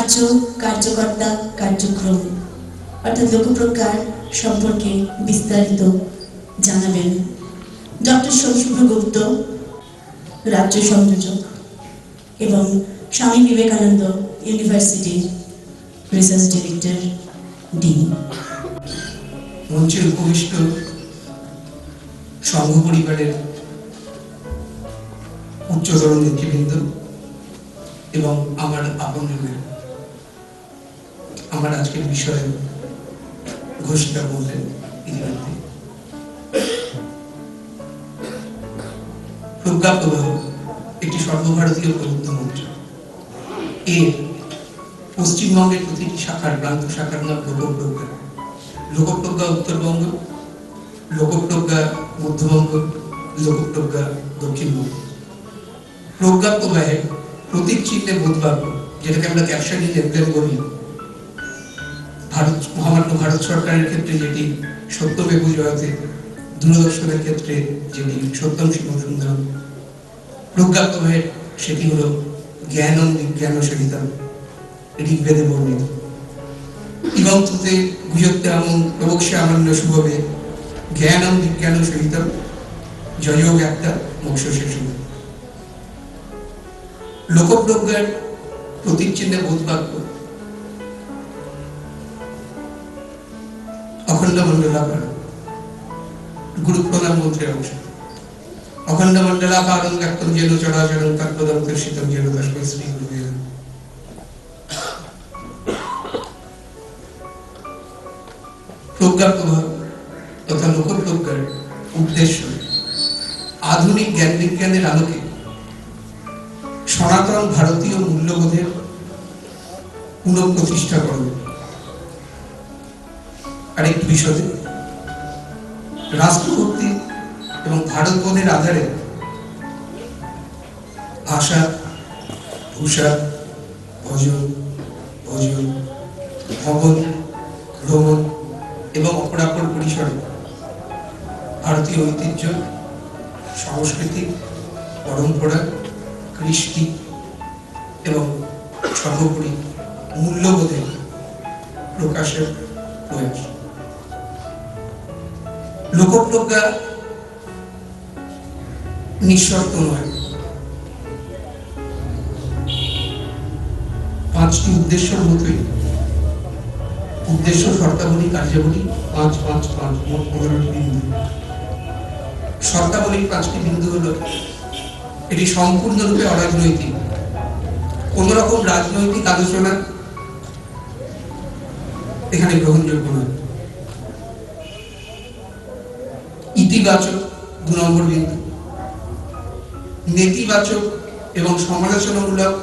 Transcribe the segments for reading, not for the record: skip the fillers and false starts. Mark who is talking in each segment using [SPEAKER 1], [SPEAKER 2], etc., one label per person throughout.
[SPEAKER 1] কার্য, কার্যকর্তা, কার্যক্রম অর্থাৎ লোকপ্রজ্ঞার সম্পর্কে বিস্তারিত জানাবেন ডক্টর শৌশুভ গুপ্ত, রাজ্য সংযোজক এবং স্বামী বিবেকানন্দ ইউনিভার্সিটির রিসার্চ ডিরেক্টর ডিন।
[SPEAKER 2] মঞ্চে উপবিষ্ট সংঘ পরিবারের উচ্চতর নেতৃবৃন্দ এবং আমার আপনজনের, আমার আজকের বিষয়ে ঘোষণা বললেন ইতিমধ্যে। প্রজ্ঞা প্রবাহ একটি সর্বভারতীয় প্রবুদ্ধ মঞ্চ। এর পশ্চিমবঙ্গের প্রতিটি শাখার প্রান্ত শাখার নাম লোকপ্রজ্ঞা। লোকপ্রজ্ঞা উত্তরবঙ্গ, লোকপ্রজ্ঞা মধ্যবঙ্গ, লোকপ্রজ্ঞা দক্ষিণবঙ্গ। প্রজ্ঞা প্রবাহে প্রতীক চিহ্নে বোধবাক্য, যেটাকে আমরা ক্যাপশনিং এমব্লেম বলি, মহামান্য ভারত সরকারের ক্ষেত্রে যেটি সত্যমেব জয়তে, দূরদর্শনের ক্ষেত্রে যেটি সত্যম শিবম সুন্দরম, প্রজ্ঞা প্রবাহের সেটি হলো জ্ঞানম বিজ্ঞান সহিতম, ঋগ্বেদে বর্ণিত। এবং তুতে গুজত্তে আমন প্রবক্ষ্যা আমান্য শুভবে জ্ঞানম বিজ্ঞান সহিতম জয়োগ একটা মোক্ষ শেষ। লোকপ্রজ্ঞার প্রতীক চিহ্নে বোধবাক্য অখণ্ড মণ্ডলাকার, গুরু প্রণাম মন্ত্রের অংশ। অখণ্ড মণ্ডলাকারং ব্যক্তং যেন চরাচরং তৎপদং দর্শিতং যেন তস্মৈ শ্রী গুরুবে নমঃ। প্রজ্ঞা প্রবাহ তথা লোকপ্রজ্ঞার উদ্দেশ্য আধুনিক জ্ঞান বিজ্ঞানের আলোকে সনাতন ভারতীয় মূল্যবোধের পুনঃপ্রতিষ্ঠা করবে। আরেকটি বিষয়ে রাষ্ট্রভক্তি এবং ভারতবোধের আধারে ভাষা, ভূষা, ভজন, ভজন, ভবন, ভ্রমণ এবং অপরাপর পরিসরে ভারতীয় ঐতিহ্য, সংস্কৃতি, পরম্পরা, কৃষ্টি এবং সর্বোপরি মূল্যবোধের প্রকাশের প্রয়াস। লোকপ্রজ্ঞা নিঃশর্ত নয়, পাঁচটি উদ্দেশ্যের মতোই উদ্দেশ্য, শর্তাবলী, কার্যাবলী 5-5-5 মোট 15টি বিন্দু। শর্তাবলীর 5টি বিন্দু হলো এটি সম্পূর্ণরূপে অরাজনৈতিক, কোন রকম রাজনৈতিক আলোচনা এখানে গ্রহণযোগ্য নয়। ইতিবাচক 2 নম্বর বিন্দু, নেতিবাচক এবং সমালোচনামূলক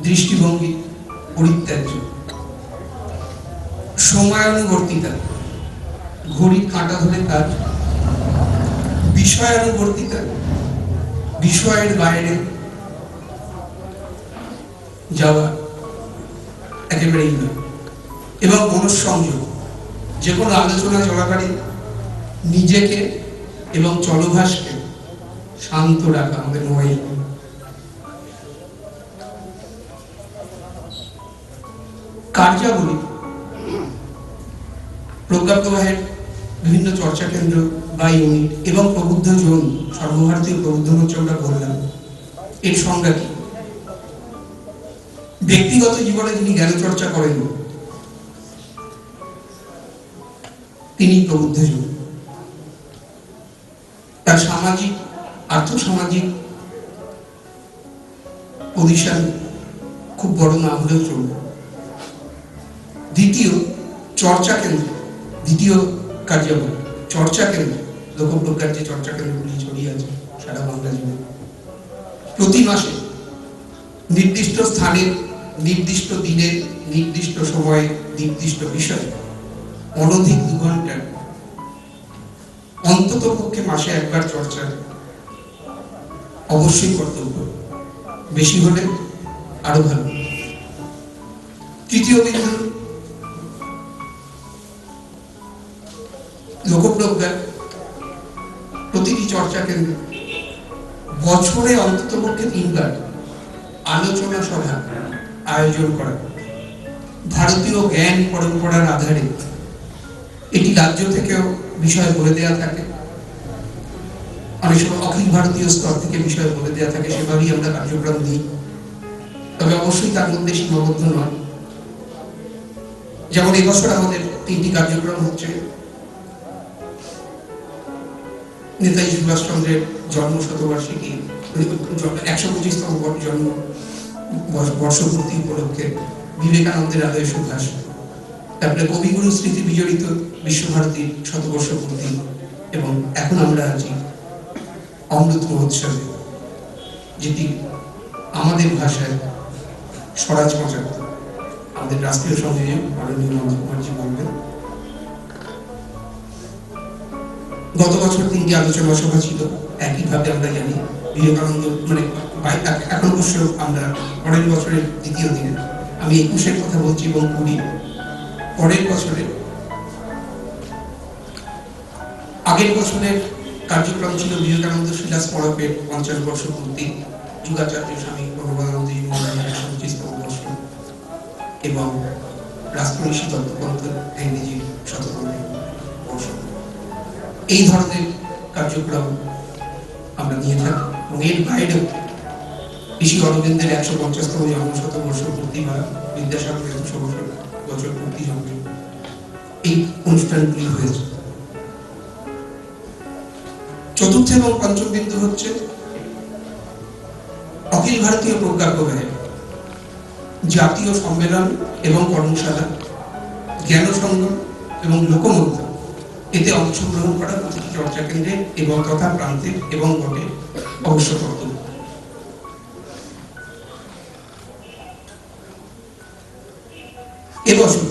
[SPEAKER 2] দৃষ্টিভঙ্গি পরিত্যাজ্য। সময়ানুবর্তিতা, ঘড়ির কাঁটা ধরে কাজ। বিষয়ানুবর্তিতা, বিষয়ের বাইরে যাওয়া একেবারেই নয়। এবং মনঃসংযোগ, যে কোনো আলোচনা চলাকালীন নিজেকে এবং চলভাসকে শান্ত রাখা আমাদের মোবাইল। কার্যাবলী, প্রজ্ঞা প্রবাহের বিভিন্ন চর্চা কেন্দ্র বা ইউনিট এবং প্রবুদ্ধ জোন, সর্বভারতীয় প্রবুদ্ধ মঞ্চ আমরা বললাম। এর সংজ্ঞা কি? ব্যক্তিগত জীবনে যিনি জ্ঞান চর্চা করেন তিনি প্রবুদ্ধ জোন। তার সামাজিক, আর্থসামাজিক পজিশন খুব বড় না হলেও চলবে। দ্বিতীয় চর্চা কেন্দ্র, দ্বিতীয় কার্যাবলী চর্চা কেন্দ্র, লোকপ্রজ্ঞার যে চর্চা কেন্দ্রগুলি ছড়িয়ে আছে সারা বাংলা জুড়ে, প্রতি মাসে নির্দিষ্ট স্থানে, নির্দিষ্ট দিনে, নির্দিষ্ট সময়ে, নির্দিষ্ট বিষয়ে অনধিক 2 ঘন্টা, অন্তত পক্ষে মাসে একবার চর্চা অবশ্যই কর্তব্য, বেশি হলে আরো ভালো। তৃতীয় বিন্দু, লোকপ্রজ্ঞা প্রতিটি চর্চা কেন্দ্রে বছরে অন্তত পক্ষে 3 বার আলোচনা সভা আয়োজন করা। ভারতীয় জ্ঞান পরম্পরার আধারে এটি রাজ্য থেকেও বিষয় বলে দেওয়া থাকে, অনেক সময় অখিল ভারতীয় স্তর থেকে বিষয় বলে দেওয়া থাকে, সেভাবেই আমরা কার্যক্রম দিই। তবে অবশ্যই তার মধ্যে সীমাবদ্ধ নয়। যেমন এবছর আমাদের 3টি কার্যক্রম হচ্ছে। নেতাজি সুভাষচন্দ্রের জন্ম শতবার্ষিকী, 125তম জন্ম বর্ষপূর্তি উপলক্ষে বিবেকানন্দের আদয় সুভাষ, তারপরে কবিগুরু স্মৃতি বিজড়িত বিশ্বভারতীর শতবর্ষপূর্তি, এবং এখন আমরা আছি অমৃত মহোৎসবে, যেটি আমাদের ভাষায় স্বরাজ 75। আমাদের রাষ্ট্রীয় সংযোজক মাননীয় নন্দ কুমারজি বলবেন। গত বছর 3টি আলোচনা সভা ছিল। একইভাবে আমরা জানি বিবেকানন্দ এখন অবশ্য আমরা পরের বছরের দ্বিতীয় দিনে, আমি 21-এর কথা বলছি, এবং 20 পরের বছরের আগের বছরের কার্যক্রম ছিল বিবেকানন্দ শিলা স্মারকের 50 বর্ষ পূর্তি, যুগাচার্য স্বামী প্রণবানন্দজি মহারাজের 125তম বর্ষ, এবং রাষ্ট্রঋষি দত্তপন্ত হেনরিজির 100তম বর্ষ। এই ধরনের কার্যক্রম আমরা নিয়ে থাকি, এবং এর বাইরেও ঋষি অরবিন্দের 150তম জন্ম শতবর্ষ পূর্তি বা বিদ্যাসাগরের 200 বছর পূর্তি সঙ্গে এই অনুষ্ঠানগুলি হয়েছে। চতুর্থ এবং পঞ্চম বিন্দু হচ্ছে অখিল ভারতীয় প্রজ্ঞা প্রবাহের জাতীয় সম্মেলন এবং কর্মশালা, জ্ঞান সংগম এবং লোকমন্থন, এতে অংশগ্রহণ করা প্রতিটি চর্চা কেন্দ্রে এবং তথা প্রান্তে এবং বটে অবশ্য কর্তব্য। এবছর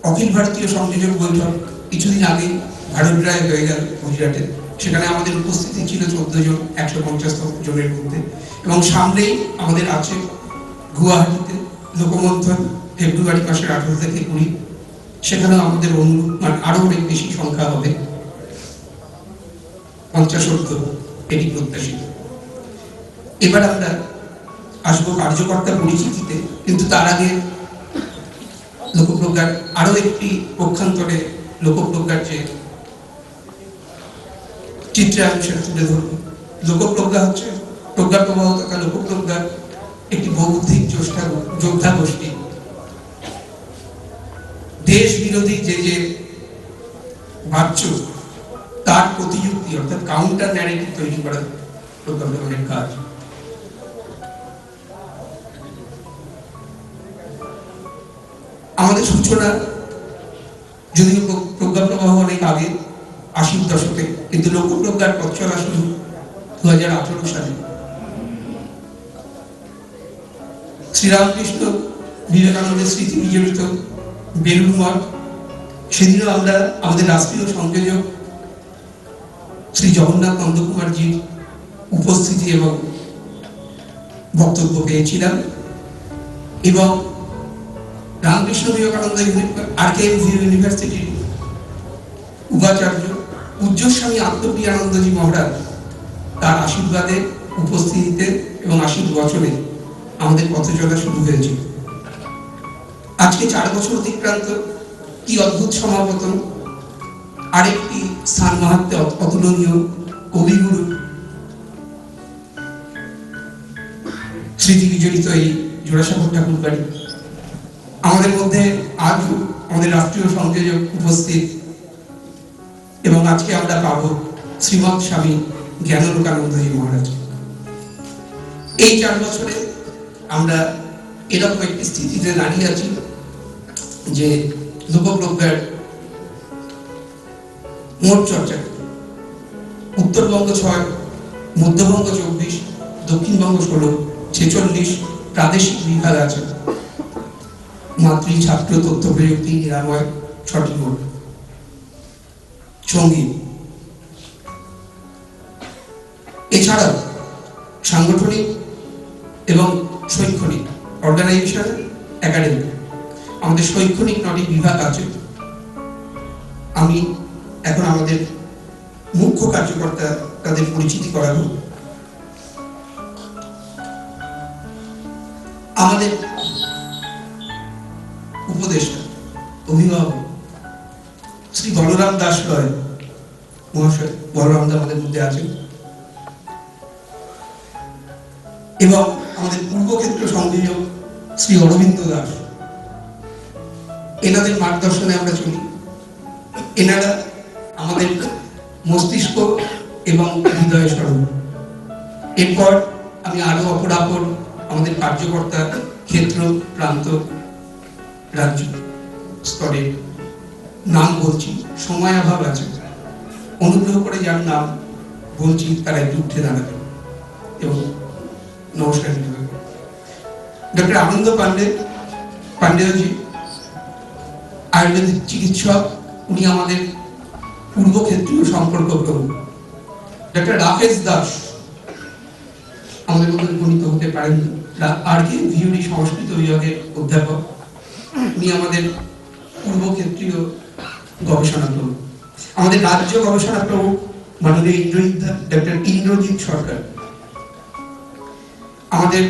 [SPEAKER 2] অখিল ভারতীয় সংযোজক বৈঠক কিছুদিন আগে ভারতরায় হয়ে গেল গুজরাটে। সেখানে আমাদের উপস্থিতি ছিল 14 জন 150 জনের মধ্যে, এবং সামনেই আমাদের আছে গুয়াহাটিতে লোকমন্থন, ফেব্রুয়ারি মাসের 18 থেকে 20। সেখানেও আমাদের আরো অনেক বেশি সংখ্যা হবে, 50-70 এটি প্রত্যাশিত। এবার আমরা আসবো কার্যকর্তা পরিচিতিতে, কিন্তু তার আগে লোকপ্রজ্ঞার আরো একটি পক্ষান্তরে লোকপ্রজ্ঞার যে চিত্রায়ন সেটা তুলে ধরব। লোকপ্রজ্ঞা হচ্ছে প্রজ্ঞা প্রবাহ তথা লোকপ্রজ্ঞার একটি বৌদ্ধিক যোদ্ধা গোষ্ঠী। দেশ বিরোধী যে বাচ্য তার প্রতিযুক্তি অর্থাৎ কাউন্টার ন্যারেটিভ তৈরি করা প্রজ্ঞা প্রবাহের কাজ। আমাদের সূচনা যদিও প্রজ্ঞা প্রবাহ অনেক আগে 80-র দশকে, কিন্তু লোকপ্রজ্ঞার পথ চলা শুরু 2018 সালে। শ্রীরামকৃষ্ণ বিবেকানন্দের স্মৃতি বিজড়িত বেলুড় মঠ, সেদিনও আমরা আমাদের রাষ্ট্রীয় সংযোজক শ্রী জগন্নাথ নন্দ কুমারজির উপস্থিতি এবং বক্তব্য পেয়েছিলাম, এবং রামকৃষ্ণ বিবেকানন্দ আরকেএম ইউনিভার্সিটির উপাচার্য পূজ্যস্বামী আত্মপ্রিয়ানন্দজি মহারাজ তার আশীর্বাদে, উপস্থিতিতে এবং আশীর্বচনে আমাদের পথে চলা শুরু হয়েছিল। আজকে 4 বছর অতিক্রান্ত, কি অদ্ভুত সমাপতন। আরেকটি স্থান মাহাত্ম্যে অতুলনীয় কবিগুরু স্মৃতি বিজড়িত এই জোড়াসাঁকোর ঠাকুর বাড়ি। আমাদের মধ্যে আজ আমাদের রাষ্ট্রীয় সংযোজক উপস্থিত, এবং আজকে আমরা পাব শ্রীমৎ স্বামী জ্ঞানালোকানন্দজি মহারাজ। এই 4 বছরে আমরা এরকম একটি স্থিতিতে দাঁড়িয়ে আছি যে লোকপ্রজ্ঞার মোট চর্চা উত্তরবঙ্গ 6, মধ্যবঙ্গ 24, দক্ষিণবঙ্গ 16, 46 প্রাদেশিক বিভাগ আছে। মাতৃ, ছাত্র, তথ্য প্রযুক্তি, নিরাময়, 6টি বোর্ড, সঙ্গীত। এছাড়াও সাংগঠনিক এবং শৈক্ষণিক অর্গানাইজেশন, একাডেমি, আমাদের শৈক্ষণিক 9টি বিভাগ আছে। আমি এখন আমাদের মুখ্য কার্যকর্তা তাদের পরিচিতি করাবো। আমাদের উপদেষ্টা অভিভাবক শ্রী বলরাম দাস রয় মহাশয়, বলরাম দা আমাদের মধ্যে আছেন, এবং আমাদের পূর্বক্ষেত্র সংযোজক শ্রী অরবিন্দ দাস, এনাদের মার্গদর্শনে আমরা চলি। এনারা আমাদের মস্তিষ্ক এবং হৃদয় স্বরূপ। এরপর আমি আরো অপরাপর আমাদের কার্যকর্তা ক্ষেত্র, প্রান্ত, রাজ্য স্তরের নাম বলছি, সময় অভাব আছে, অনুগ্রহ করে যার নাম বলছি তারা একটু উঠে দাঁড়াবে এবং নমস্কার জানাবে। ডক্টর আনন্দ পান্ডেজি আয়ুর্বেদিক চিকিৎসক, উনি আমাদের পূর্বক্ষেত্রীয় সম্পর্ক প্রভু। ডক্টর রাকেশ দাস আমাদের মধ্যে গণিত হতে পারেন, আরকে ভিউডি সংস্কৃত বিভাগের অধ্যাপক, উনি আমাদের পূর্বক্ষেত্রীয় গবেষণা প্রভু। আমাদের রাজ্য গবেষণা প্রভু মাননীয় ডক্টর ইন্দ্রজিৎ সরকার, আমাদের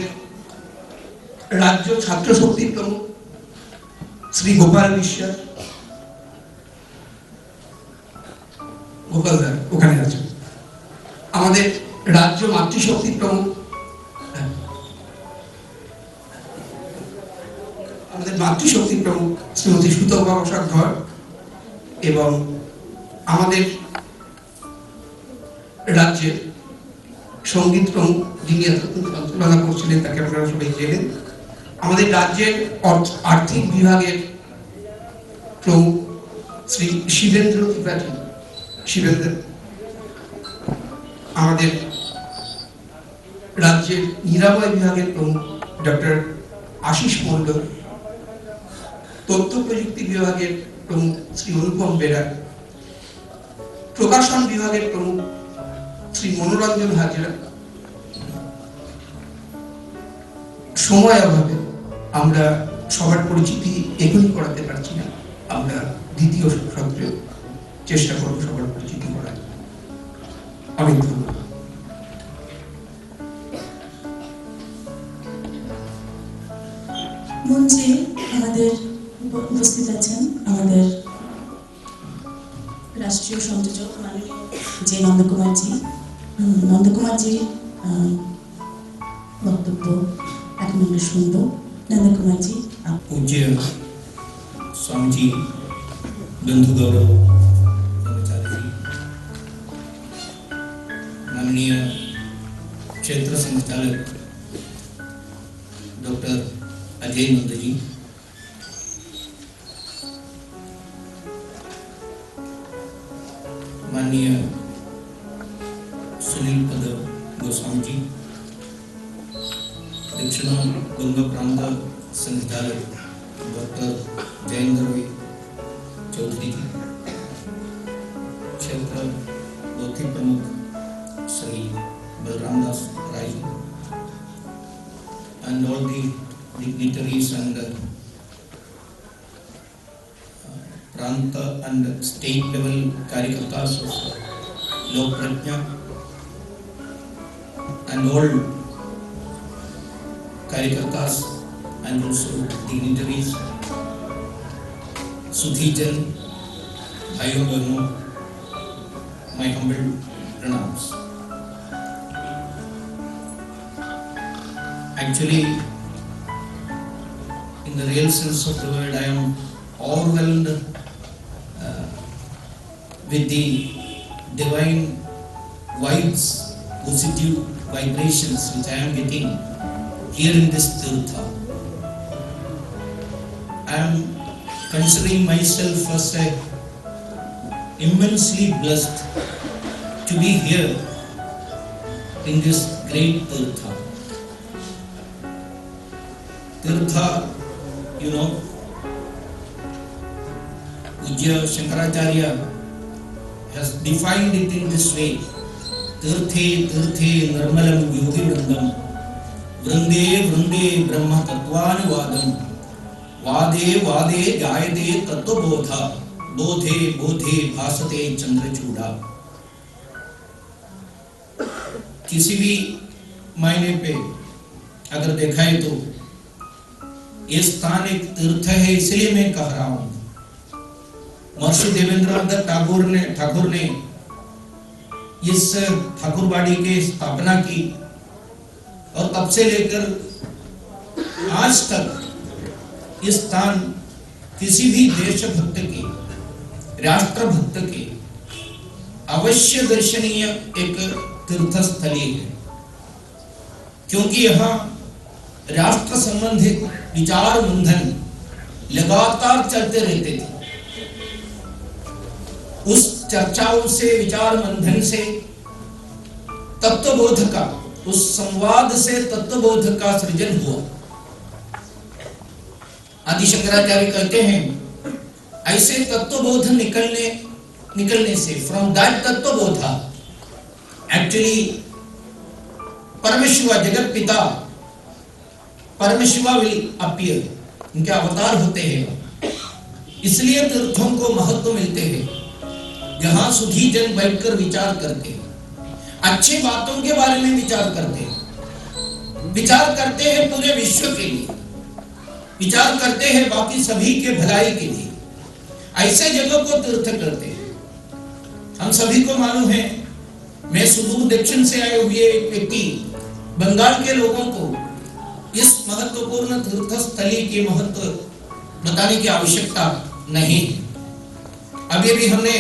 [SPEAKER 2] রাজ্য ছাত্র শক্তি প্রমুখ শ্রী গোপাল বিশ্বাস, গোপাল দা ওখানে আছেন। আমাদের রাজ্য মাতৃশক্তি প্রমুখ, আমাদের মাতৃশক্তি প্রমুখ শ্রীমতী সুতপা বসাক ধর, এবং আমাদের রাজ্যের সঙ্গীত প্রমুখ যিনি এতক্ষণ সঞ্চালনা করছিলেন তাকে আপনারা সবাই চেনেন। আমাদের রাজ্যের আর্থিক বিভাগের প্রমুখ শ্রী শিবেন্দ্র ত্রিপাঠী, শিবেন্দ্র। আমাদের রাজ্যের নিরাময় বিভাগের প্রমুখ ডক্টর আশিস মন্ডল, তথ্য প্রযুক্তি বিভাগের প্রমুখ শ্রী অনুপম বেরা, প্রকাশন বিভাগের প্রমুখ শ্রী মনোরঞ্জন হাজরা। সময় অভাবে আমরা সবার পরিচিতি এখনই করাতে পারছি না, আমরা দ্বিতীয় সত্রেও চেষ্টা করব সবার পরিচিতি করার। অনেক ধন্যবাদ।
[SPEAKER 1] মঞ্চে আমাদের উপস্থিত আছেন আমাদের রাষ্ট্রীয় সংযোজক মাননীয় যে নন্দকুমারজি বক্তব্য এখন আমরা শুনব। নন্দকুমারজি,
[SPEAKER 3] पूज्य स्वामी जी, बंधु गौरव कर्मचारी जी, माननीय क्षेत्र संचालक डॉक्टर अजय नंद जी, माननीय सुनील पद गोस्वामी जी, दक्षिण बंग प्रांत संचालक डॉक्टर जयेंद्र चौधरी जी, क्षेत्र बौद्धिक प्रमुख श्री बलराम दास Rai ji, and all the dignitaries and pranta and state level karyakartas of Lok Prajna, and all karyakartas and also dignitaries, Sudhijan, Bhaiyo Bahno, my humble pranams. Actually, in the real sense of the word, I am overwhelmed with the divine vibes, positive vibrations which I am getting here in this Tirtha. I am considering myself as immensely blessed to be here in this great Tirtha. Tirtha, you know, Pujya Shankaracharya has defined it in this way: Tirthe Tirthe Nirmalam Yogi Vrindam, Vrinde Vrinde Brahma Tattvanuvadam, Vade Vade Jayade Tattvabodha, Bodhe Bodhe Bhasate Chandrachuda. किसी भी मायने पे अगर देखा है तो ये स्थान एक तीर्थ है, इसलिए मैं कह रहा हूं। महर्षि देवेंद्रनाथ ठाकुर ने इस ठाकुरबाड़ी की स्थापना की और तब से लेकर आज तक इस स्थान किसी भी देशभक्त के, राष्ट्रभक्त के अवश्य दर्शनीय एक तीर्थस्थली है, क्योंकि यहाँ राष्ट्र संबंधित विचार मंथन लगातार चलते रहते थे। उस चर्चाओं से, विचार मंथन से तत्वबोध का, उस संवाद से तत्वबोध का सृजन हुआ। आदि शंकराचार्य कहते हैं ऐसे तत्वबोध निकलने से, फ्रॉम दैट तत्वबोध एक्चुअली परमशिव जगत पिता परमशिवा विल अपीयर, उनके अवतार होते हैं। इसलिए तीर्थों को महत्व मिलते हैं, जहां सुधी जन बैठकर विचार करते हैं, अच्छी बातों के बारे में विचार करते हैं, विचार करते हैं पूरे विश्व के लिए, विचार करते हैं बाकी सभी के भलाई के लिए। ऐसे जगह को तीर्थ करते हैं। हम सभी को मालूम है, मैं सुदूर दक्षिण से आए हुए एक व्यक्ति, बंगाल के लोगों को इस महत्वपूर्ण तीर्थस्थली के महत्व बताने की आवश्यकता नहीं है। अभी भी हमने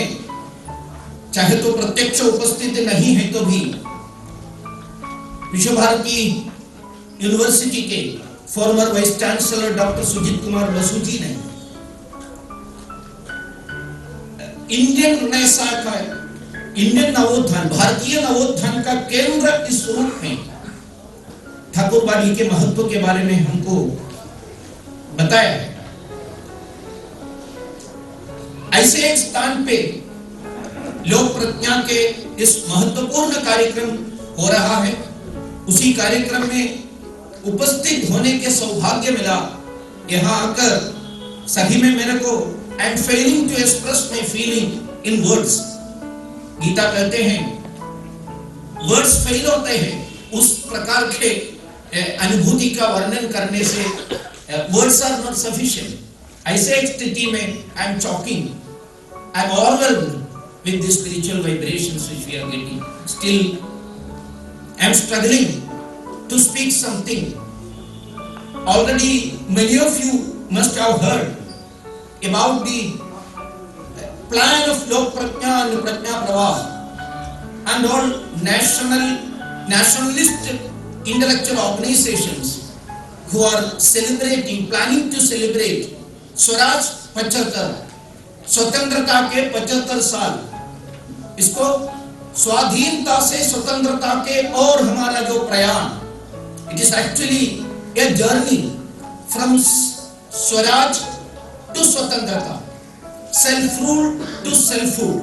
[SPEAKER 3] चाहे तो प्रत्यक्ष उपस्थित नहीं है तो भी विश्व भारती यूनिवर्सिटी के former vice chancellor doctor Sujit Kumar Basu ji ने इंडियन रेनेसां का, इंडियन नवोत्थान, भारतीय नवोत्थान का केंद्र इस रूप में ठाकुरबाड़ी के महत्व के बारे में हमको बताया है। ऐसे एक स्थान पे लोक प्रतिज्ञा के इस महत्वपूर्ण कार्यक्रम हो रहा है। उसी कार्यक्रम में उपस्थित होने के सौभाग्य मिला। यहाँ आकर सभी में मेरे को I am failing to express my feeling in words. Gita कहते हैं वर्ड्स फेल होते हैं, उस प्रकार के अनुभूति का वर्णन करने से वर्ड्स आर नॉट सफिशिएंट। ऐसे एक स्थिति में I am choking, I am overwhelmed with the spiritual vibrations which we are getting. Still, I am struggling to speak something. Already many of you must have heard about the plan of Lok Pratnya and Pratnya Pravah and all nationalist intellectual organizations who are planning to celebrate Swaraj 75, स्वतंत्रता के 75 साल। इसको स्वाधीनता से स्वतंत्रता के और हमारा जो प्रयाण, it is actually a journey from swaraj to swatantrata, self rule to self rule.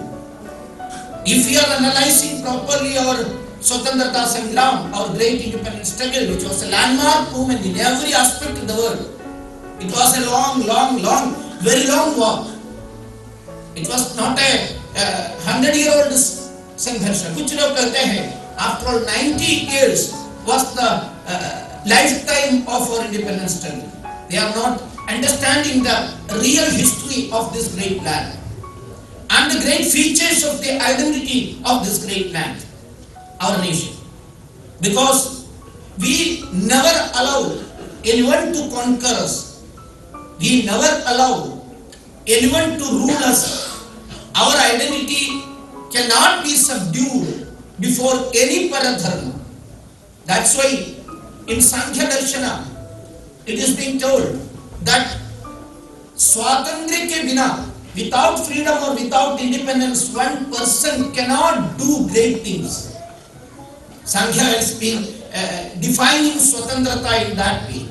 [SPEAKER 3] If you are analysing properly और स्वतंत्रता संग्राम और great independence struggle which was a landmark movement in every aspect of the world, it was a long very long walk. It was not a 100-year-old संघर्ष। कुछ लोग कहते हैं after all 90 years was the lifetime of our independence struggle. They are not understanding the real history of this great land and the great features of the identity of this great land, our nation. Because we never allow anyone to conquer us. We never allow anyone to rule us. Our identity cannot be subdued before any paradharma. That's why in Sankhya Darshana it is being told that स्वातंत्र्य के बिना, without freedom or without independence, one person cannot do great things. Sankhya has been defining swatantrata in that way.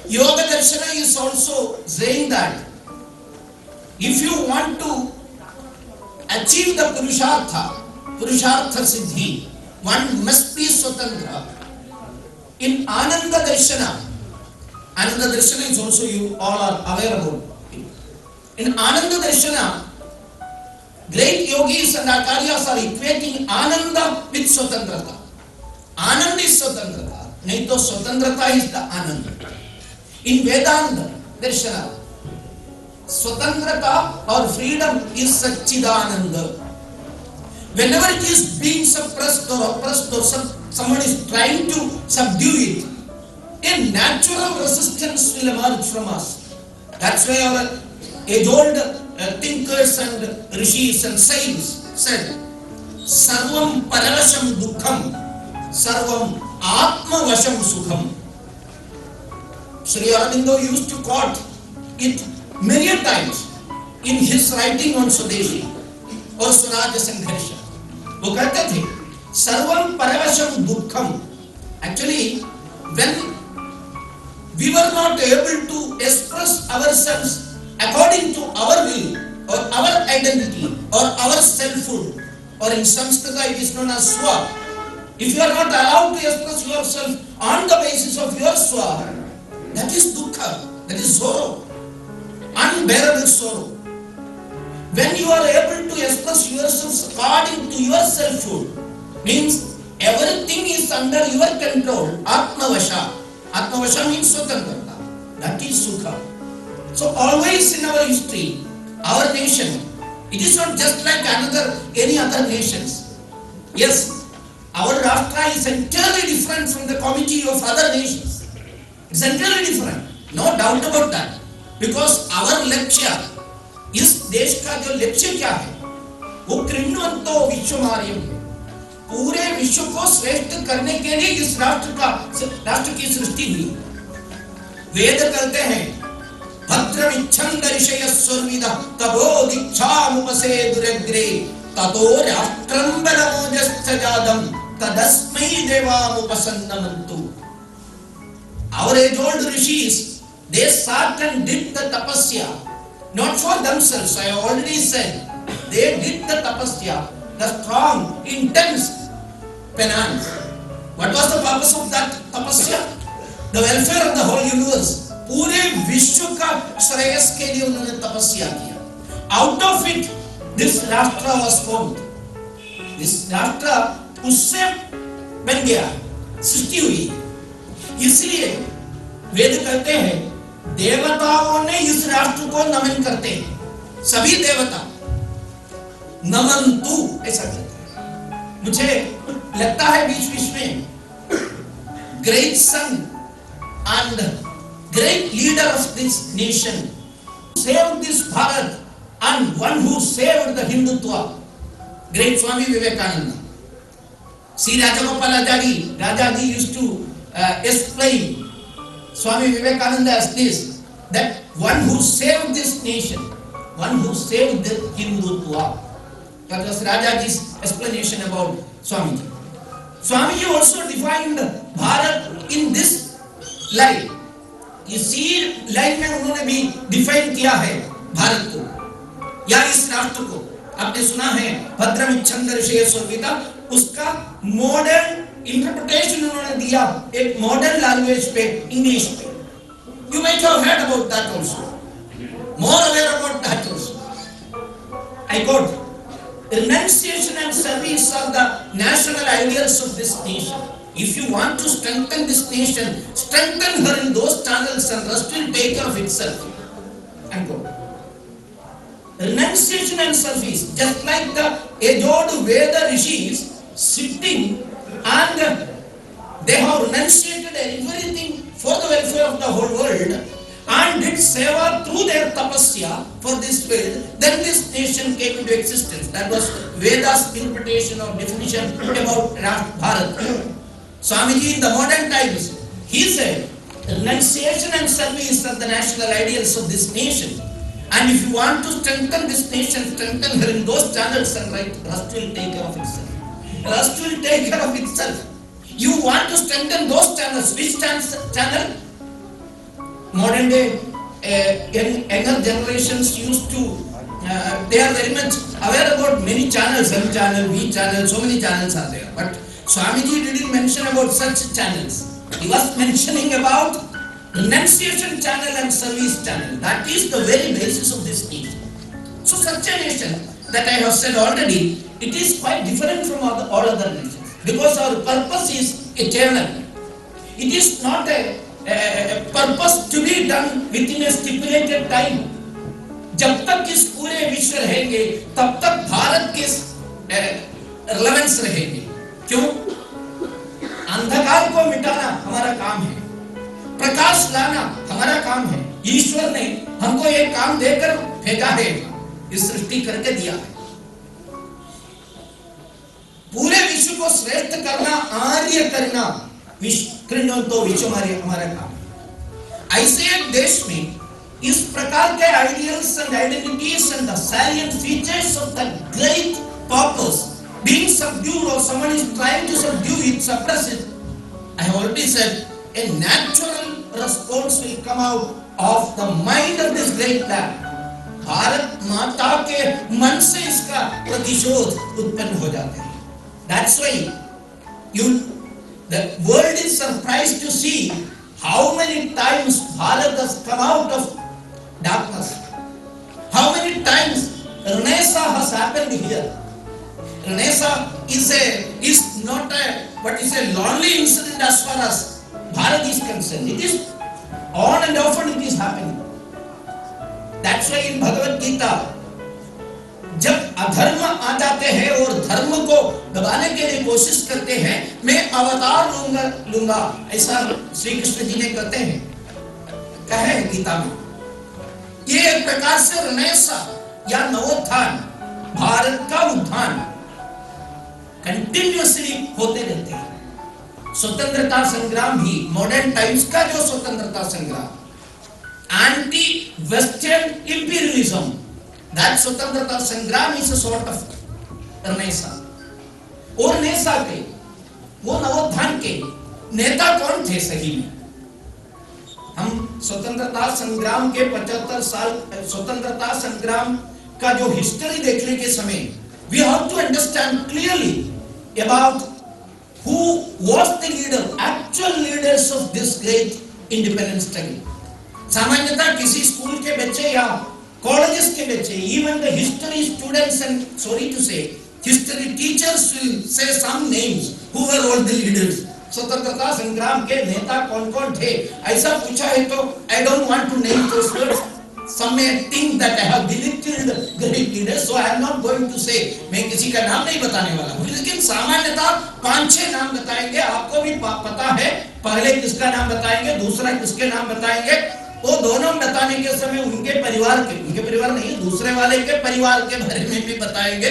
[SPEAKER 3] Yoga Darshana is also saying that if you want to achieve the purushartha siddhi, one must be swatantra. In Ananda Darshana is also, you all are aware about it. In Ananda Darshana, great yogis and acharyas are equating Ananda with swatantrata. Ananda is swatantrata, nahi to swatantrata is the Ananda. In Vedanta Darshana, Swatantrata or freedom is Satchidananda. Whenever it is being suppressed or oppressed or someone is trying to subdue it, a natural resistance will emerge from us. That's why our age-old thinkers and rishis and saints said, Sarvam Paravasham Dukkham, Sarvam Atmavasham Sukham. Sri Aurobindo used to quote it many times in his writing on Swadeshi or Swaraj Sangharsha. वो कहते थे सर्वम परवशम दुखम. Actually, when we were not able to express ourselves according to our will or our identity or our selfhood, or in Sanskrit it is known as swa. If you are not allowed to express yourself on the basis of your swa, that is dukkha, that is sorrow, unbearable sorrow. When you are able to express yourself according to your selfhood, means everything is under your control. Atmavasha. Atmavasha means swatantrata. That is sukha. So always in our history, our nation, it is not just like any other nations. Yes, our Rashtra is entirely different from the community of other nations. It's entirely different. No doubt about that. Because our lakshya, इस देश का जो लक्ष्य क्या है, वो कृण्वन्तो विश्वमार्यम है. पूरे विश्व को श्रेष्ठ करने के लिए इस राष्ट्र की सृष्टि हुई. वेद कहते हैं भद्रमिच्छन्द ऋषयः सुरविदः तपो दीक्षामुपसेदुरग्रे ततो राष्ट्रं बलमोजश्च जातं तदस्मै देवामुपसन्नमन्तु. Our age-old rishis, they sat and did the tapasya. Not for themselves, I have already said. They did the tapasya, the strong, intense penance. What was the purpose of that tapasya? The welfare of the whole universe. पूरे विश्व का श्रेयस के लिए उन्होंने तपस्या किया. Out of it, this Rashtra was formed. This Rashtra उससे बन गया, सृष्टि हुई. इसलिए वेद कहते हैं देवताओं ने इस राष्ट्र को नमन करते हैं. सभी देवता नमन्तु ऐसा कहते हैं. मुझे लगता है बीच बीच में great son and great leader of this nation saved this Bharat and one who saved the Hindutva, great Swami Vivekananda. See, Rajagopalachari used to explain Swami Vivekananda as this, that one who saved this nation, one who saved the Hindutva. That was Rajaji's explanation about Swamiji. Swamiji also defined Bharat in this line. इसी line में उन्होंने भी define किया है भारत को या इस राष्ट्र को. आपने सुना है भद्रमिच्छन्द ऋषयः सुरविदः, उसका मॉडर्न इंटरप्रिटेशन उन्होंने दिया एक मॉडर्न लैंग्वेज पे, इंग्लिश पे. You might have heard about that also, more aware about that also. I quote, renunciation and service are the national ideals of this nation. If you want to strengthen this nation, strengthen her in those channels and rest will take care of itself. Unquote. Renunciation and service, just like the age-old Veda rishis sitting and they have renunciated everything for the welfare of the whole world and did seva through their tapasya for this world, then this nation came into existence. That was Veda's interpretation or definition about Bharat. Swamiji in the modern times, he said, renunciation and service are the national ideals of this nation. And if you want to strengthen this nation, strengthen her in those channels and Rust will take care of itself. Rust will take care of itself. You want to strengthen those channels. Which channel? Modern day younger generations used to, they are very much aware about many channels, M channel, V channel, so many channels are there. But Swamiji didn't mention about such channels. He was mentioning about renunciation channel and service channel. That is the very basis of this nation. So such a nation that I have said already, it is quite different from all other nations because our purpose is eternal. It is not a purpose to be done within a stipulated time. जब तक इस पूरे विश्व रहेंगे तब तक भारत के relevance रहेंगे। क्यों? अंधकार को मिटाना हमारा काम है, प्रकाश लाना हमारा काम है। ईश्वर ने हमको एक काम देकर भेजा है, इस सृष्टि करके दिया है। पूरे विश्व को श्रेष्ठ करना, आर्य करना, तो विश्व हमारा काम है। ऐसे एक देश में इस प्रकार के ideals and identities and the salient features of the great purpose being subdued or someone is trying to subdue it, suppress it, I have already said a natural response will come out of the mind of this great land. Bharat माता के मन से इसका प्रतिशोध उत्पन्न हो जाते हैं। That's why the world is surprised to see how many times Bharat has come out of darkness. How many times Renaissance has happened here. Renaissance is not a lonely incident as far as Bharat is concerned. It is on and off and it is happening. That's why in Bhagavad Gita जब अधर्म आ जाते हैं और धर्म को दबाने के लिए कोशिश करते हैं, मैं अवतार लूंगा, ऐसा श्री कृष्ण जी ने कहते हैं, कहे है गीता में। ये एक प्रकार से रेनेसां या नवोत्थान, भारत का उत्थान कंटिन्यूअसली होते रहते हैं। स्वतंत्रता संग्राम भी, मॉडर्न टाइम्स का जो स्वतंत्रता संग्राम, एंटी वेस्टर्न इंपीरियलिज्म, दैट स्वतंत्रता संग्राम is a sort of renaissance. और नेसा के, वो नवोत्थान के नेता कौन थे सही में? हम स्वतंत्रता संग्राम के 75 साल स्वतंत्रता संग्राम का जो हिस्ट्री देखने के समय we have to understand clearly about who was the leader, actual leaders of this great independence struggle. सामान्यतः किसी स्कूल के बच्चे या कॉलेजेस के बच्चे, even the history students and sorry to say history teachers will say some names who were all the leaders. स्वतंत्रता संग्राम के नेता कौन-कौन थे, ऐसा पूछा है तो I don't want to name those words. Some may think that I have belittled great leaders, so I am not going to say. मैं किसी का नाम नहीं बताने वाला हूँ, लेकिन सामान्यतः 5-6 नाम बताएंगे। आपको भी पता है, पहले किसका नाम बताएंगे, दूसरा किसके नाम बताएंगे। वो दोनों बताने के समय उनके परिवार नहीं, दूसरे वाले के परिवार के बारे में भी बताएंगे।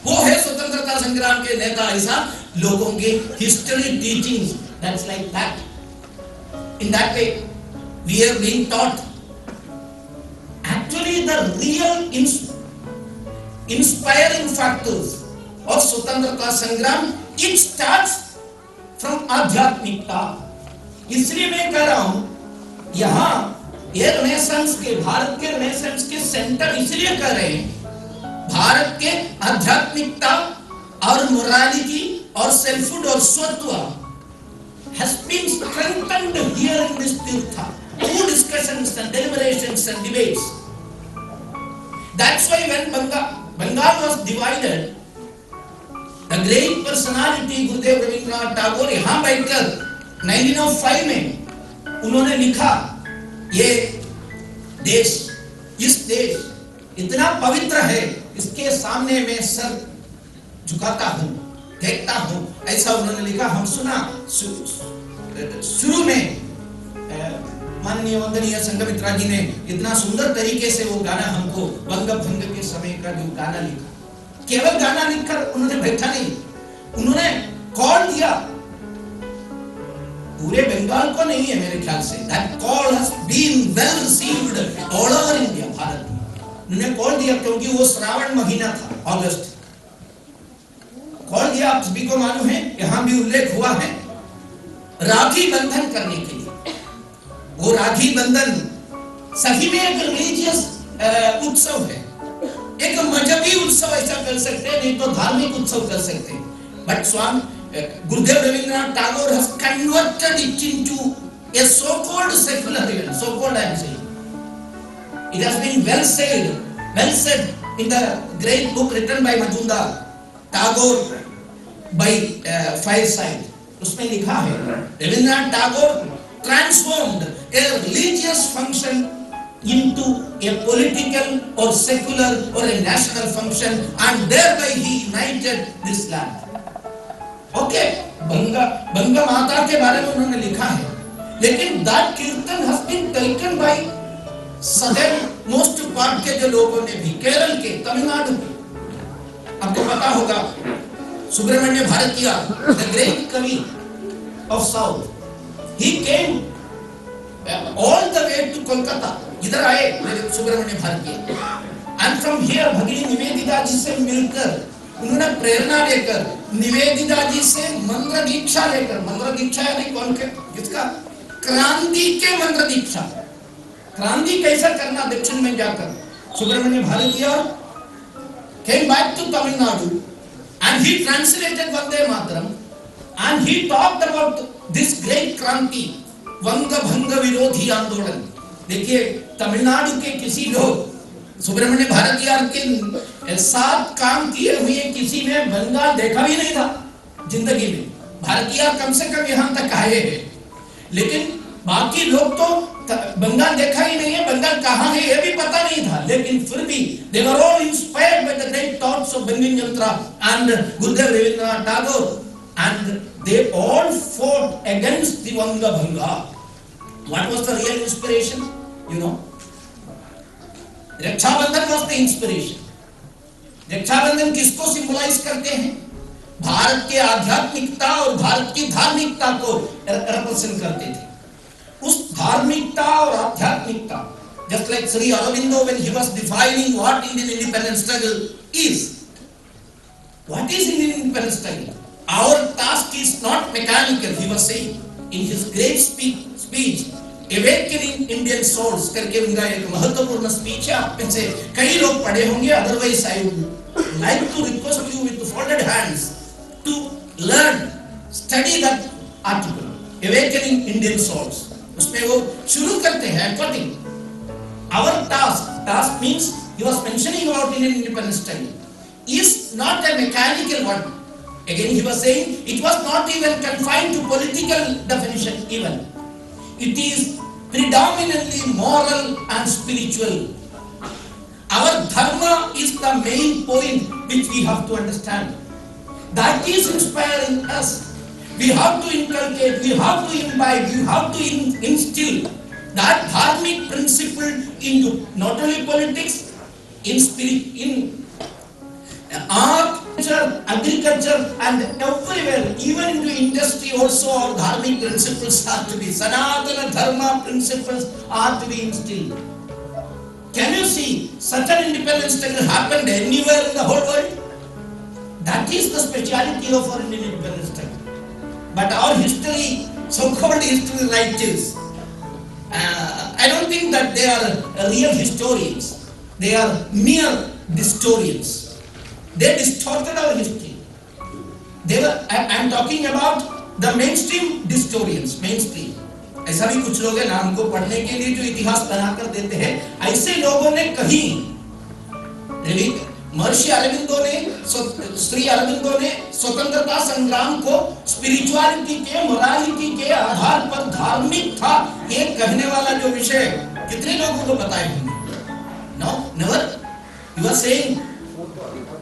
[SPEAKER 3] वो है स्वतंत्रता संग्राम के नेता। ऐसा लोगों की history teaching, that's like that. In that way, we are being taught. Actually, the real inspiring factors of स्वतंत्रता संग्राम, it starts from आध्यात्मिकता। इसलिए मैं कह रहा हूं, यहाँ ये रेनेसांस के, भारत के रेनेसांस के सेंटर इसलिए कह रहे हैं, भारत के आध्यात्मिकता और मोरालिटी और सेल्फहुड और स्वत्व has been strengthened here in this tirtha through discussions and deliberations and debates. That's why when Bengal was divided, the great personality Gurudev Rabindranath Tagore यहाँ बैठकर 1905 में उन्होंने लिखा, ये देश, इस देश इतना पवित्र है, इसके सामने मैं सर झुकाता हूँ, देखता हूँ, ऐसा उन्होंने लिखा। हम सुना शुरू में माननीय वंदनीय संघमित्रा जी ने इतना सुंदर तरीके से वो गाना हमको बंग भंग के समय का जो गाना लिखा, केवल गाना लिखकर उन्होंने बैठा नहीं, उन्होंने कॉल दिया। पूरे बंगाल को नहीं है मेरे ख्याल से, that call has been well received all over India, Bharat में। उन्होंने कॉल दिया क्योंकि वो श्रावण महीना था, अगस्त। कॉल दिया, आप सभी को मालूम है, यहाँ भी उल्लेख हुआ है, राखी बंधन करने के लिए। वो राखी बंधन सही में एक रिलीजियस उत्सव है, एक मजहबी उत्सव ऐसा कर सकते हैं, नहीं तो धार्मिक उत्सव कर सकते हैं। But Swami Gurudev Rabindranath Tagore has converted it into a so-called secular event. So-called, I am saying. It has been well said in the great book written by Majumdar, Tagore by Fireside. उसमें लिखा है, Rabindranath Tagore transformed a religious function into a political or secular or a national function, and thereby he united this land. Okay, बंगा माता के बारे में उन्होंने लिखा है, लेकिन that कीर्तन has been taken by southern most part के जो लोगों ने भी, केरल के, तमिलनाडु के, आपको पता होगा सुब्रमण्य भारतीयार, the great कवि of south, he came all the way to Kolkata, इधर आए Subramanya Bharathiyar, and from here भगिनी निवेदिता जी से मिलकर उन्होंने प्रेरणा लेकर निवेदिता जी से मंत्र दीक्षा लेकर, मंत्र दीक्षा यानी कौन के किसका, क्रांति के मंत्र दीक्षा, क्रांति कैसा करना दक्षिण में जाकर, Subramanya Bharathiyar came back to Tamil Nadu and he translated Vande Mataram and he talked about this great क्रांति, वंग भंग विरोधी आंदोलन। देखिए तमिलनाडु के किसी लोग सुब्रमण्य भारतीयार के साथ काम किए हुए किसी ने बंगाल देखा भी नहीं था जिंदगी में, भारतीयार कम से कम यहाँ तक आए हैं, लेकिन बाकी लोग तो बंगाल देखा ही नहीं है, बंगाल कहाँ है ये भी पता नहीं था, लेकिन फिर भी they were all inspired by the great thoughts of Bankim Chandra and Gurudev Rabindranath Tagore, and they all fought against the Vanga Bhanga. What was the real inspiration? You know, Rakshabandhan was the inspiration. Rakshabandhan किसको symbolize करते हैं? भारत के आध्यात्मिकता और भारत की धार्मिकता को represent करते थे। उस धार्मिकता और आध्यात्मिकता, just like Sri Aurobindo when he was defining what Indian independence struggle is. What is Indian independence struggle? Our task is not mechanical, he was saying in his great speech, Awakening Indian Souls करके उनका एक महत्वपूर्ण speech है, आप में से कई लोग पढ़े होंगे, otherwise I would like to request you with folded hands to learn, study that article, Awakening Indian Souls. उसमें वो शुरू करते हैं quoting, our task means he was mentioning about Indian independence struggle is not a mechanical one. Again he was saying it was not even confined to political definition even. It is predominantly moral and spiritual. Our dharma is the main point which we have to understand. That is inspiring us. We have to inculcate, we have to imbibe, we have to instill that dharmic principle into not only politics, in spirit, in art, agriculture, and everywhere, even into industry also, our dharmic principles are to be, Sanatana Dharma principles are to be instilled. Can you see such an independence struggle happened anywhere in the whole world? That is the speciality of our Indian independence struggle. But our history, so-called history writers, I don't think that they are real historians. They are mere historians. They distorted our history. I am talking about the mainstream historians, mainstream. ऐसा भी कुछ लोग हैं नाम को पढ़ने के लिए जो इतिहास बनाकर देते हैं, ऐसे लोगों ने कहीं महर्षि अरविंदो ने, श्री अरविंदो ने स्वतंत्रता संग्राम को स्पिरिचुअलिटी के, मोरालिटी के आधार पर धार्मिक था ये कहने वाला जो विषय कितने लोगों को बताए होंगे? No, never. You are saying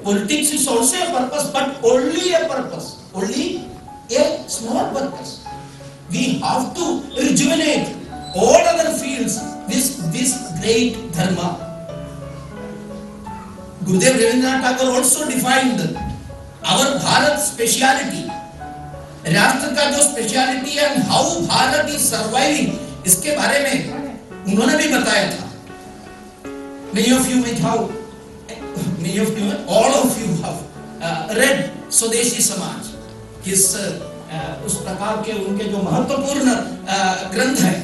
[SPEAKER 3] politics is also a purpose, but only a purpose, only a small purpose. We have to rejuvenate all other fields with this great dharma. Gurudev Rabindranath Tagore also defined our Bharat speciality, राष्ट्र का जो speciality है and how Bharat is surviving, इसके बारे में उन्होंने भी बताया था. Many of you might have, all of you have read स्वदेशी समाज, किस उस प्रकार के उनके जो महत्वपूर्ण ग्रंथ है,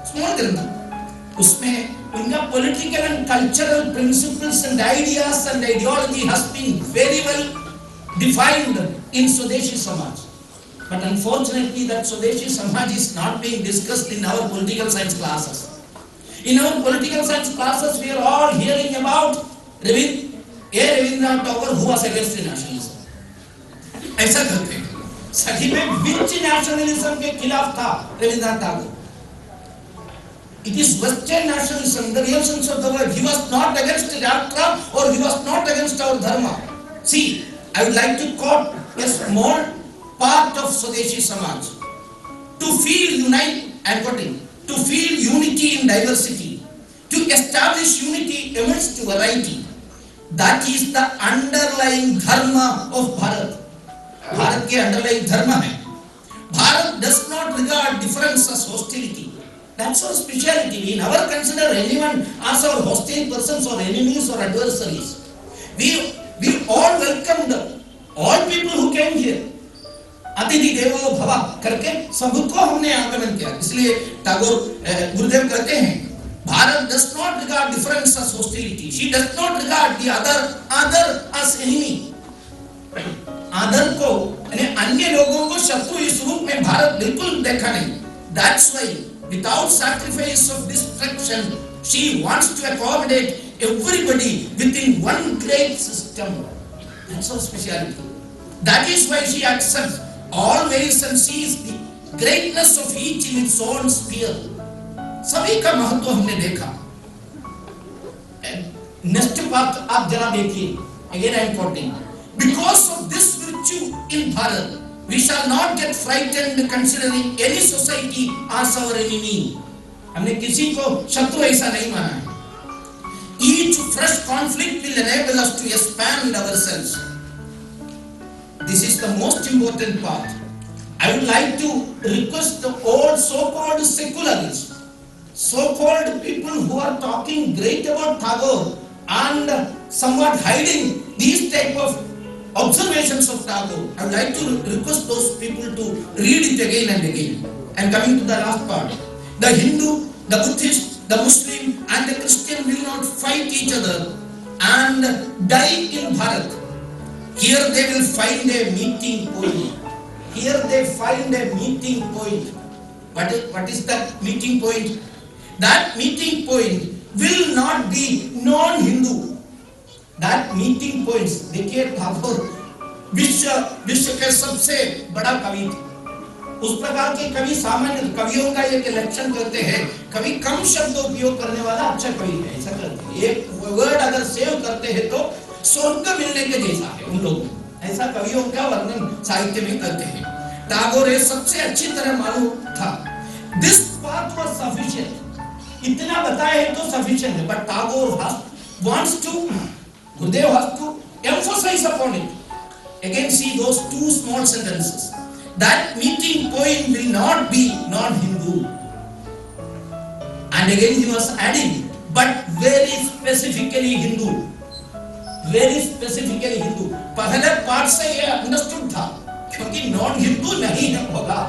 [SPEAKER 3] स्मॉल ग्रंथ, उसमें उनका political and cultural principles and ideas and ideology has been very well defined in Swadeshi Samaj. But unfortunately that Swadeshi Samaj is not being discussed in our political science classes. In our political science classes we are all hearing about Rabindranath Tagore who was against nationalism. ऐसा करते हैं. सही में which nationalism के खिलाफ था Rabindranath Tagore? It is Western nationalism, the real sense of the word. He was not against Rashtra or he was not against our dharma. See, I would like to quote a small part of Swadeshi Samaj. To feel I'm quoting, to feel unity in diversity, to establish unity amidst variety. That is the underlying dharma of Bharat. Bharat के underlying dharma है. Bharat does not regard difference as hostility. That's our speciality. We never consider anyone as our hostile persons or enemies or adversaries. We all welcomed all people who came here. अतिथि देवो भव करके सबको हमने आगमन किया. इसलिए टैगोर गुरुदेव कहते हैं, Bharat does not regard difference as hostility. She does not regard the other as enemy. Other को यानी अन्य लोगों को शत्रु इस रूप में भारत बिल्कुल देखा नहीं. That's why without sacrifice of destruction, she wants to accommodate everybody within one great system. That's her speciality. That is why she accepts always and sees the greatness of each in its own sphere. सभी का महत्व हमने देखा. Next part आप जरा देखिए. Again I am quoting. Because of this virtue in Bharat, we shall not get frightened considering any society as our enemy. हमने किसी को शत्रु ऐसा नहीं माना है. Each fresh conflict will enable us to expand ourselves. This is the most important part. I would like to request the old so-called secularists, so-called people who are talking great about Tagore and somewhat hiding these type of observations of Tagore. I would like to request those people to read it again and again. And coming to the last part, the Hindu, the Buddhist, the Muslim and the Christian will not fight each other and die in Bharat. Here they will find a meeting point. Here they find a meeting point. What is that meeting point? That meeting point will not be non-Hindu. That meeting points. देखिए ठाकुर विश्व के सबसे बड़ा कवि थे. उस प्रकार के कवि सामान्य कवियों का एक लक्षण करते हैं, कवि कम शब्द उपयोग करने वाला अच्छा कवि है. ऐसा करते हैं. एक वर्ड अगर सेव करते हैं तो स्वर्ग मिलने के जैसा है उन लोगों. ऐसा कवियों का वर्णन साहित्य में करते हैं. टैगोर ये सबसे अच्छी तरह मालूम था. This part was sufficient. इतना बताया है तो सफिशिएंट है. But Tagore wants to, Gurudev has to emphasize upon it. Again see those two small sentences. That meeting point will not be non-Hindu. And again he was adding, but very specifically Hindu. Very specifically Hindu. पहले part से ये understood था, क्योंकि non Hindu नहीं होगा,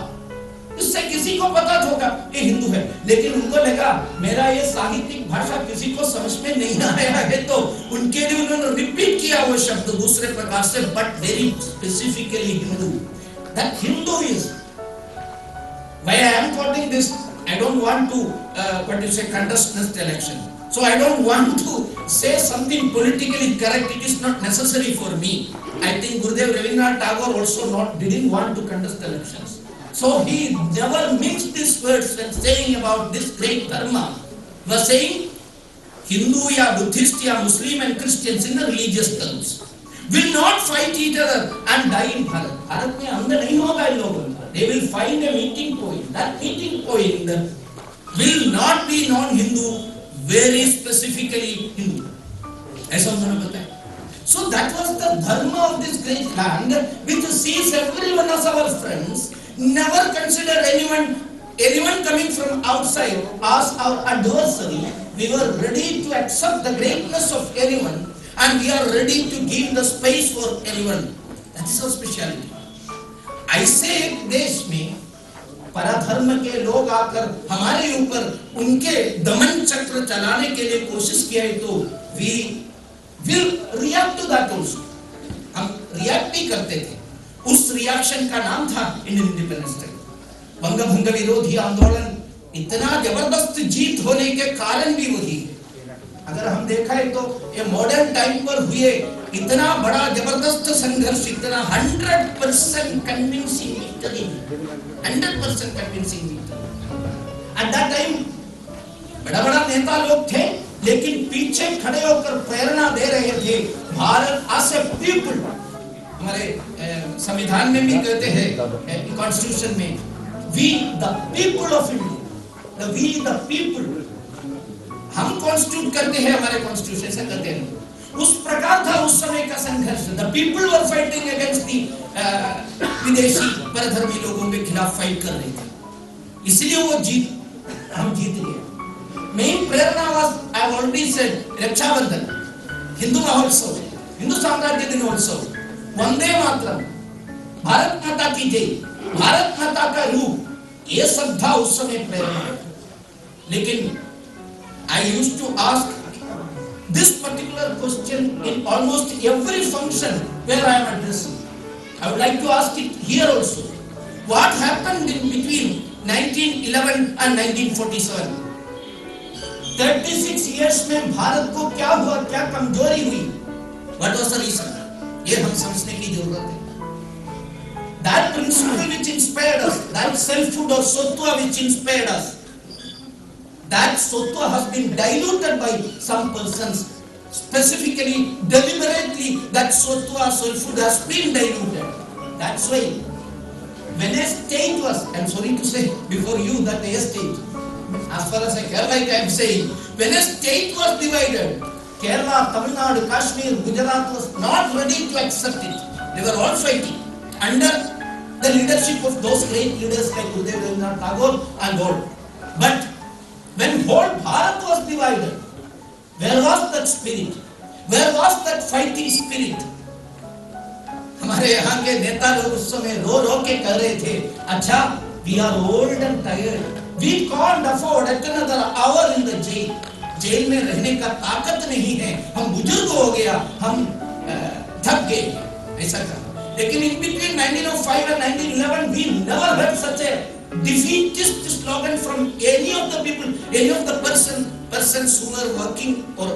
[SPEAKER 3] इससे किसी को पता होगा ये हिंदू है. लेकिन उनको लगा मेरा ये साहित्यिक भाषा किसी को समझ में नहीं आया है, तो उनके लिए उन्होंने रिपीट किया वो शब्द दूसरे प्रकार से, but very specifically Hindu. That Hindu is why I am quoting this. I don't want to contest this election. So I don't want to say something politically correct. It is not necessary for me. I think Gurudev Rabindranath Tagore also didn't want to contest elections. So he never mixed these words when saying about this great dharma. He was saying Hindu या Buddhist या Muslim and Christians in the religious terms will not fight each other and die in Bharat. Bharat में अंदर नहीं होगा इन लोगों का. They will find a meeting point. That meeting point will not be non-Hindu, very specifically Hindu. ऐसा उन्होंने बताया. So that was the dharma of this great land, which sees everyone as our friends, never consider anyone coming from outside as our adversary. We were ready to accept the greatness of anyone, and we are ready to give the space for anyone. That is our speciality. ऐसे एक देश में पराधर्म के लोग आकर हमारे ऊपर उनके दमन चक्र चलाने के लिए कोशिश किया है, तो we will react to that also. हम रिएक्ट भी करते थे. उस रिएक्शन का नाम था इंडियन इंडिपेंडेंस डे. बंगभंग विरोधी आंदोलन इतना जबरदस्त जीत होने के कारण भी वही है. अगर हम देखा है तो ये मॉडर्न टाइम पर हुए इतना बड़ा जबरदस्त संघर्ष, इतना 100% convincing victory, 100% convincing victory. At that time नेता लोग थे, लेकिन पीछे खड़े होकर प्रेरणा दे रहे थे। भारत एज ए पीपल, हमारे संविधान में भी कहते हैं, कॉन्स्टिट्यूशन में, we the people of India, we the people, हम कॉन्स्टिट्यूट करते हैं, हमारे कॉन्स्टिट्यूशन से कहते हैं। उस प्रकार था उस समय का संघर्ष। The people were fighting against the विदेशी परधर्मी लोगों के खिलाफ फाइट कर रहे थे, इसलिए वो हम जीत गए। मेन प्रेरणा was, I have already said, Rakshabandhan, Hindu महोत्सव, हिंदू साम्राज्य दिनोत्सव, वंदे मातरम, भारत माता की जय, भारत माता का रूप, ये सब था उस समय प्रेरणा। लेकिन I used to ask this particular question in almost every function where I am addressing. I would like to ask it here also. What happened in between 1911 and 1947? 36 years में भारत को क्या हुआ, क्या कमजोरी हुई? What was the reason? ये हम समझने की जरूरत है। That principle which inspired us, that selfhood or sotwa which inspired us, that sotwa has been diluted by some persons, specifically, deliberately, that sotwa, selfhood has been diluted. That's why when a state was, I'm sorry to say before you that a state, as far as Kerala I am saying, when a state was divided, Kerala, Tamil Nadu, Kashmir, Gujarat was not ready to accept it. They were all fighting under the leadership of those great leaders like Gurudev Rabindranath Tagore and all. But when whole Bharat was divided, where was that spirit? Where was that fighting spirit? हमारे यहाँ के नेता लोग उस समय रो रो के कह रहे थे, अच्छा, we are old and tired, we can't afford another hour in the jail. Jail में रहने का ताकत नहीं है, हम बुजुर्ग हो गया, हम थक गए, ऐसा कहा। लेकिन in between 1905 and 1911, we never heard such a defeatist slogan from any of the people, any of the persons who were working or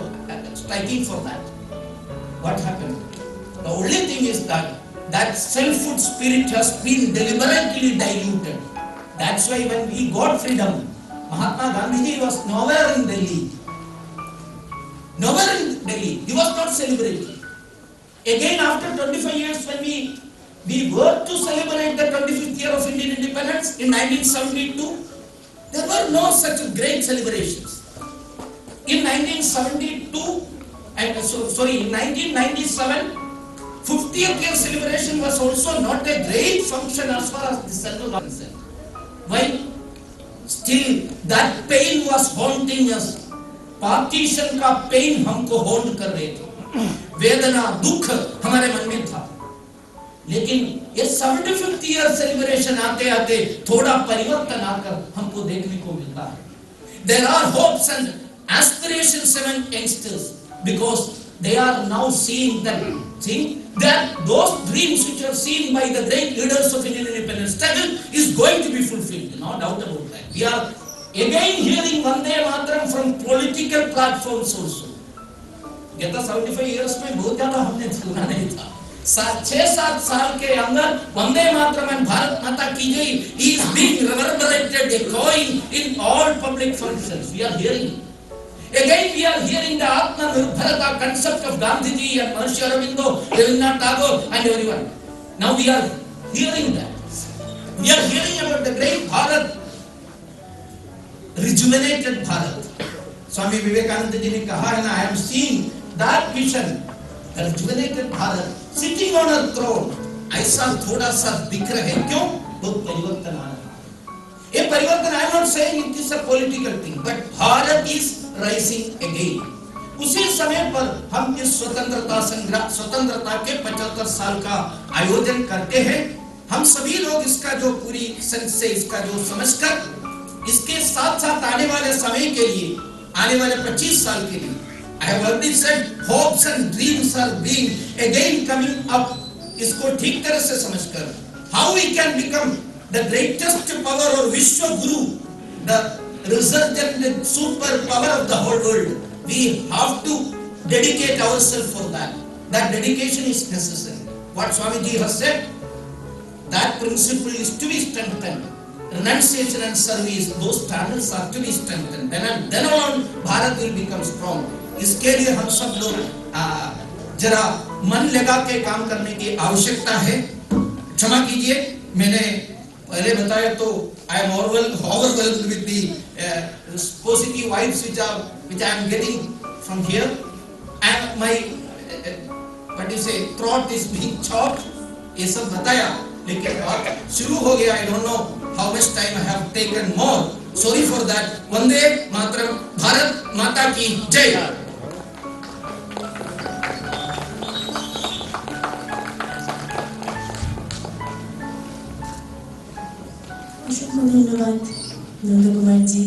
[SPEAKER 3] striking for that. What happened? The only thing is that selfhood spirit has been deliberately diluted. That's why when we got freedom, Mahatma Gandhi was nowhere in Delhi. Nowhere in Delhi. He was not celebrating. Again, after 25 years, when we were to celebrate the 25th year of Indian independence in 1972, there were no such great celebrations. In 1972, in 1997, 50th year celebration was also not a great function as far as the central government is concerned. Why? Still, that pain was haunting us. Partition का pen हमको hold कर रहे थे, वेदना, दुख हमारे मन में था। लेकिन ये 75th ईयर सेलिब्रेशन आते आते थोड़ा परिवर्तन आकर हमको देखने को मिलता है। There are hopes and aspirations among youngsters because they are now seeing that those dreams which are seen by the great leaders of Indian independence struggle is going to be fulfilled. No doubt about that. We are again hearing Vande Mataram from political platforms also. गया 75 years में बहुत ज्यादा हमने सुना नहीं था। 6-7 साल के अंदर वंदे मातरम and भारत माता की जय is being reverberated, echoing in all public functions. We are hearing. Again we are hearing the Atma Nirbharata concept of Gandhiji and Maharishi Aurobindo, Rabindranath Tagore and everyone. Now we are hearing that. We are hearing about the great Bharat, rejuvenated Bharat. Swami Vivekananda ji ने कहा है ना, I am seeing that vision, the rejuvenated Bharat sitting on a throne. ऐसा थोड़ा सा दिख रहा है, क्यों? बहुत परिवर्तन आ रहा है। ये परिवर्तन, I am not saying it is a political thing, but Bharat is rising again. उसी समय पर हम इस स्वतंत्रता के 75 साल का आयोजन करते हैं। हम सभी लोग इसका जो पूरी सेंस से इसका जो समझकर इसके साथ साथ आने वाले समय के लिए, आने वाले 25 साल के लिए, I have already said hopes and dreams are being again coming up. इसको ठीक तरह से समझकर how we can become the greatest power or Vishwa Guru, the resurgent super power of the whole world. We have to dedicate ourselves for that. That dedication is necessary. What Swamiji has said, that principle is to be strengthened. renunciation and service, those channels are to be strengthened. Then alone Bharat will become strong. इसके लिए हम सब लोग जरा मन लगा के काम करने की आवश्यकता है। क्षमा कीजिए, मैंने पहले बताया तो I am overwhelmed with the positive vibes which I am getting from here, and my what do you say, throat is being chopped. ये सब बताया, लेकिन बात शुरू हो गया। I don't know how much time I have taken more. Sorry for that. Vande Mataram, Bharat माता की जय।
[SPEAKER 1] অসংখ্য ধন্যবাদ নন্দকুমারজি।